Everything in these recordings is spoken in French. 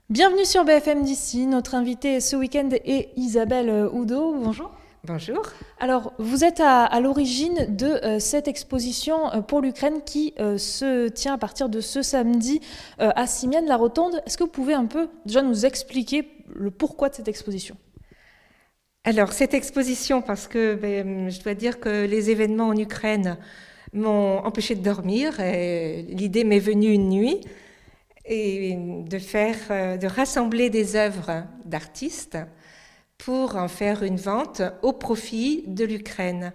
Bienvenue sur BFM d'ici. Notre invitée ce week-end est Isabelle Oudot. Bonjour. Bonjour. Alors, vous êtes à l'origine de cette exposition pour l'Ukraine qui se tient à partir de ce samedi à Simiane-la-Rotonde. Est-ce que vous pouvez un peu déjà nous expliquer le pourquoi de cette exposition ? Alors, cette exposition, parce que je dois dire que les événements en Ukraine m'ont empêché de dormir. Et l'idée m'est venue une nuit et de rassembler des œuvres d'artistes pour en faire une vente au profit de l'Ukraine.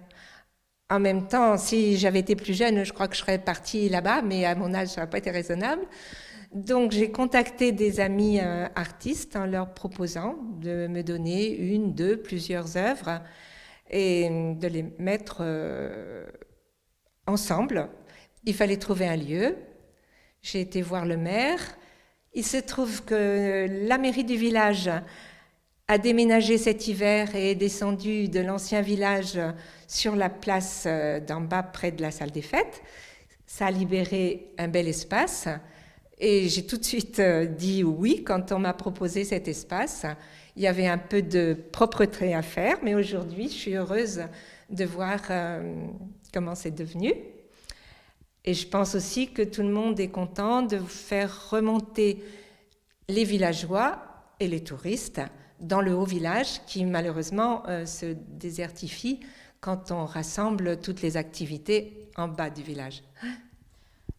En même temps, si j'avais été plus jeune, je crois que je serais partie là-bas, mais à mon âge, ça n'a pas été raisonnable. Donc, j'ai contacté des amis artistes en leur proposant de me donner une, deux, plusieurs œuvres et de les mettre ensemble. Il fallait trouver un lieu. J'ai été voir le maire. Il se trouve que la mairie du village a déménagé cet hiver et est descendu de l'ancien village sur la place d'en bas près de la salle des fêtes. Ça a libéré un bel espace et j'ai tout de suite dit oui quand on m'a proposé cet espace. Il y avait un peu de propreté à faire, mais aujourd'hui je suis heureuse de voir comment c'est devenu. Et je pense aussi que tout le monde est content de faire remonter les villageois et les touristes dans le haut village qui malheureusement se désertifie quand on rassemble toutes les activités en bas du village.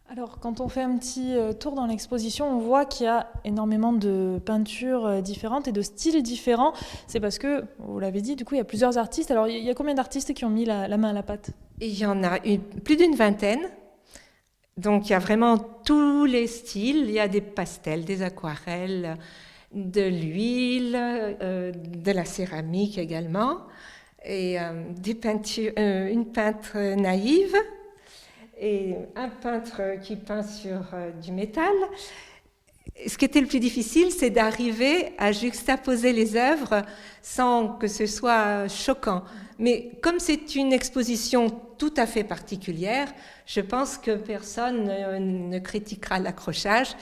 Alors, quand on fait un petit tour dans l'exposition, on voit qu'il y a énormément de peintures différentes et de styles différents. C'est parce que, vous l'avez dit, du coup, il y a plusieurs artistes. Alors, il y a combien d'artistes qui ont mis la main à la pâte ? Il y en a plus d'une vingtaine. Donc, il y a vraiment tous les styles. Il y a des pastels, des aquarelles, de l'huile, de la céramique également, et des peintures, une peintre naïve et un peintre qui peint sur du métal. Ce qui était le plus difficile, c'est d'arriver à juxtaposer les œuvres sans que ce soit choquant. Mais comme c'est une exposition tout à fait particulière, je pense que personne ne critiquera l'accrochage.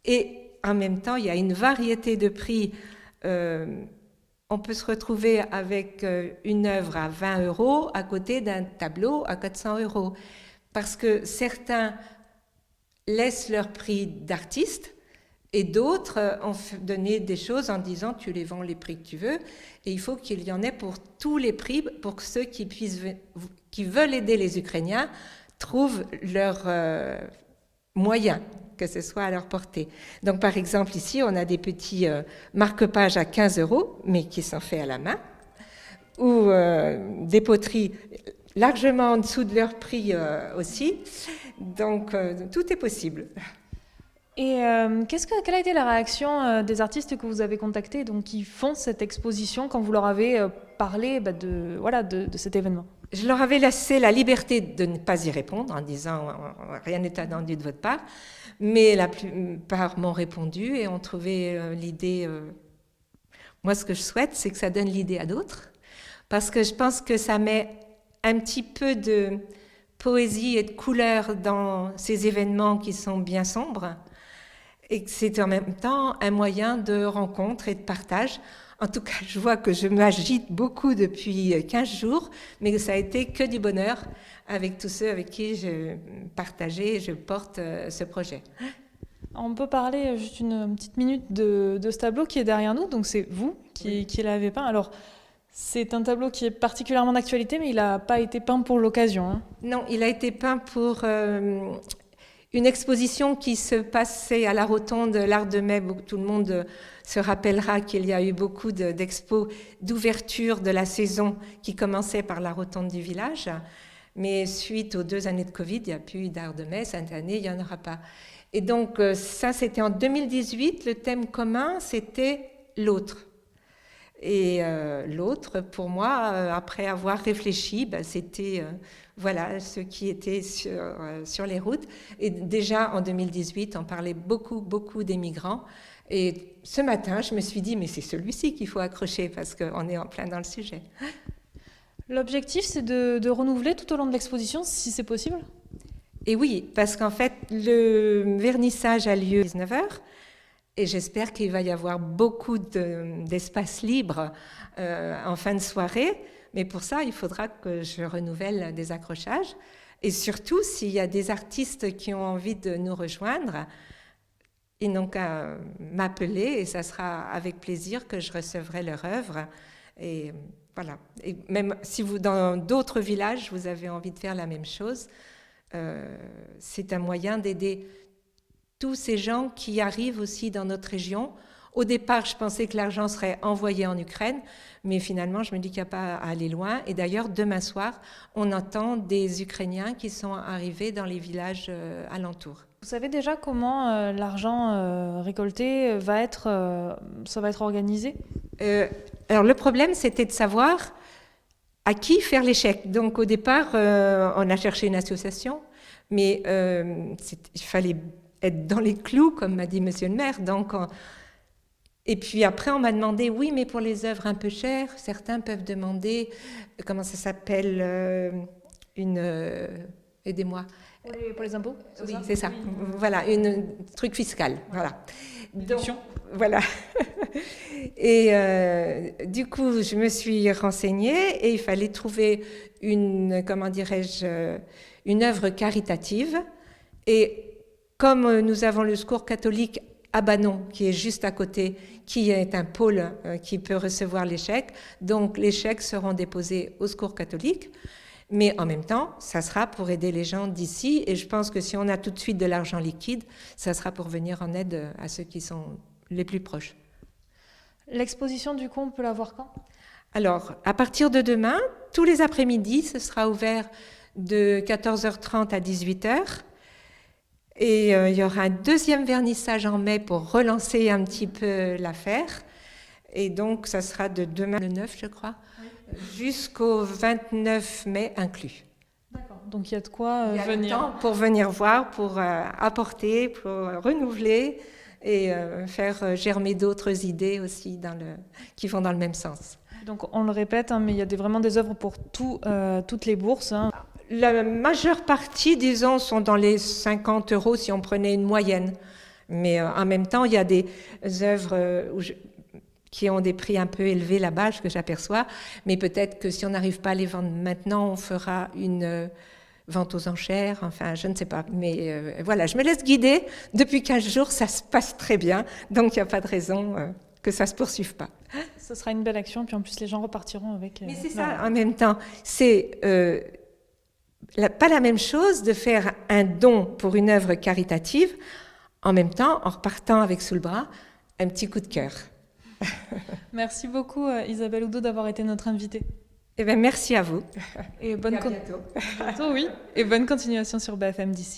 Et en même temps, il y a une variété de prix. On peut se retrouver avec une œuvre à 20 € à côté d'un tableau à 400 €. Parce que certains laissent leur prix d'artiste et d'autres ont donné des choses en disant tu les vends les prix que tu veux. Et il faut qu'il y en ait pour tous les prix, pour que ceux qui veulent aider les Ukrainiens trouvent leurs moyens, que ce soit à leur portée. Donc par exemple ici, on a des petits marque-pages à 15 €, mais qui sont faits à la main, ou des poteries largement en dessous de leur prix aussi. Donc tout est possible. Et quelle a été la réaction des artistes que vous avez contactés, donc qui font cette exposition, quand vous leur avez parlé de cet événement ? Je leur avais laissé la liberté de ne pas y répondre en disant rien n'est attendu de votre part, mais la plupart m'ont répondu et ont trouvé l'idée. Moi, ce que je souhaite, c'est que ça donne l'idée à d'autres, parce que je pense que ça met un petit peu de poésie et de couleur dans ces événements qui sont bien sombres, et que c'est en même temps un moyen de rencontre et de partage. En tout cas, je vois que je m'agite beaucoup depuis 15 jours, mais ça a été que du bonheur avec tous ceux avec qui je partageais et je porte ce projet. On peut parler juste une petite minute de ce tableau qui est derrière nous, donc c'est vous qui l'avez peint. Alors, c'est un tableau qui est particulièrement d'actualité, mais il n'a pas été peint pour l'occasion. Hein. Non, il a été peint pour une exposition qui se passait à la Rotonde, l'Art de Mai. Tout le monde se rappellera qu'il y a eu beaucoup d'expos d'ouverture de la saison qui commençait par la Rotonde du village. Mais suite aux 2 années de Covid, il n'y a plus d'Art de Mai. Cette année, il n'y en aura pas. Et donc, ça, c'était en 2018. Le thème commun, c'était l'autre. Et l'autre, pour moi, après avoir réfléchi, c'était ce qui était sur les routes. Et déjà en 2018, on parlait beaucoup des migrants. Et ce matin, je me suis dit, mais c'est celui-ci qu'il faut accrocher parce qu'on est en plein dans le sujet. L'objectif, c'est de renouveler tout au long de l'exposition, si c'est possible ? Et oui, parce qu'en fait, le vernissage a lieu à 19h. Et j'espère qu'il va y avoir beaucoup d'espace libre en fin de soirée. Mais pour ça, il faudra que je renouvelle des accrochages. Et surtout, s'il y a des artistes qui ont envie de nous rejoindre, ils n'ont qu'à m'appeler et ça sera avec plaisir que je recevrai leur œuvre. Et voilà. Et même si vous, dans d'autres villages, vous avez envie de faire la même chose, c'est un moyen d'aider tous ces gens qui arrivent aussi dans notre région. Au départ, je pensais que l'argent serait envoyé en Ukraine, mais finalement, je me dis qu'il n'y a pas à aller loin. Et d'ailleurs, demain soir, on entend des Ukrainiens qui sont arrivés dans les villages alentours. Vous savez déjà comment l'argent récolté va être organisé? Alors, le problème, c'était de savoir à qui faire les chèques. Donc, au départ, on a cherché une association, mais il fallait être dans les clous, comme m'a dit monsieur le maire. Donc, et puis après, on m'a demandé, oui, mais pour les œuvres un peu chères, certains peuvent demander, comment ça s'appelle, aidez-moi. Pour les impôts? Oui, c'est ça. Oui. Voilà, un truc fiscal. Voilà. Donc, voilà. Et du coup, je me suis renseignée et il fallait trouver une œuvre caritative. Et comme nous avons le secours catholique à Banon, qui est juste à côté, qui est un pôle qui peut recevoir les chèques, donc les chèques seront déposés au secours catholique. Mais en même temps, ça sera pour aider les gens d'ici. Et je pense que si on a tout de suite de l'argent liquide, ça sera pour venir en aide à ceux qui sont les plus proches. L'exposition, du coup, on peut la voir quand? Alors, à partir de demain, tous les après-midi, ce sera ouvert de 14h30 à 18h. Et il y aura un deuxième vernissage en mai pour relancer un petit peu l'affaire. Et donc, ça sera de demain, le 9, je crois, jusqu'au 29 mai inclus. D'accord. Donc, il y a de quoi venir. Il y a le temps pour venir voir, pour apporter, pour renouveler et faire germer d'autres idées aussi qui vont dans le même sens. Donc, on le répète, mais il y a vraiment des œuvres pour toutes les bourses. La majeure partie, disons, sont dans les 50 € si on prenait une moyenne. Mais en même temps, il y a des œuvres qui ont des prix un peu élevés là-bas, ce que j'aperçois. Mais peut-être que si on n'arrive pas à les vendre maintenant, on fera une vente aux enchères. Enfin, je ne sais pas. Mais voilà, je me laisse guider. Depuis 15 jours, ça se passe très bien. Donc, il n'y a pas de raison que ça ne se poursuive pas. Ce sera une belle action. Puis en plus, les gens repartiront avec... Mais c'est ça, en même temps. C'est... pas la même chose de faire un don pour une œuvre caritative, en même temps, en repartant avec sous le bras un petit coup de cœur. Merci beaucoup Isabelle Oudot d'avoir été notre invitée. Eh bien, merci à vous. Et à bientôt. Oui. Et bonne continuation sur BFM d'ici.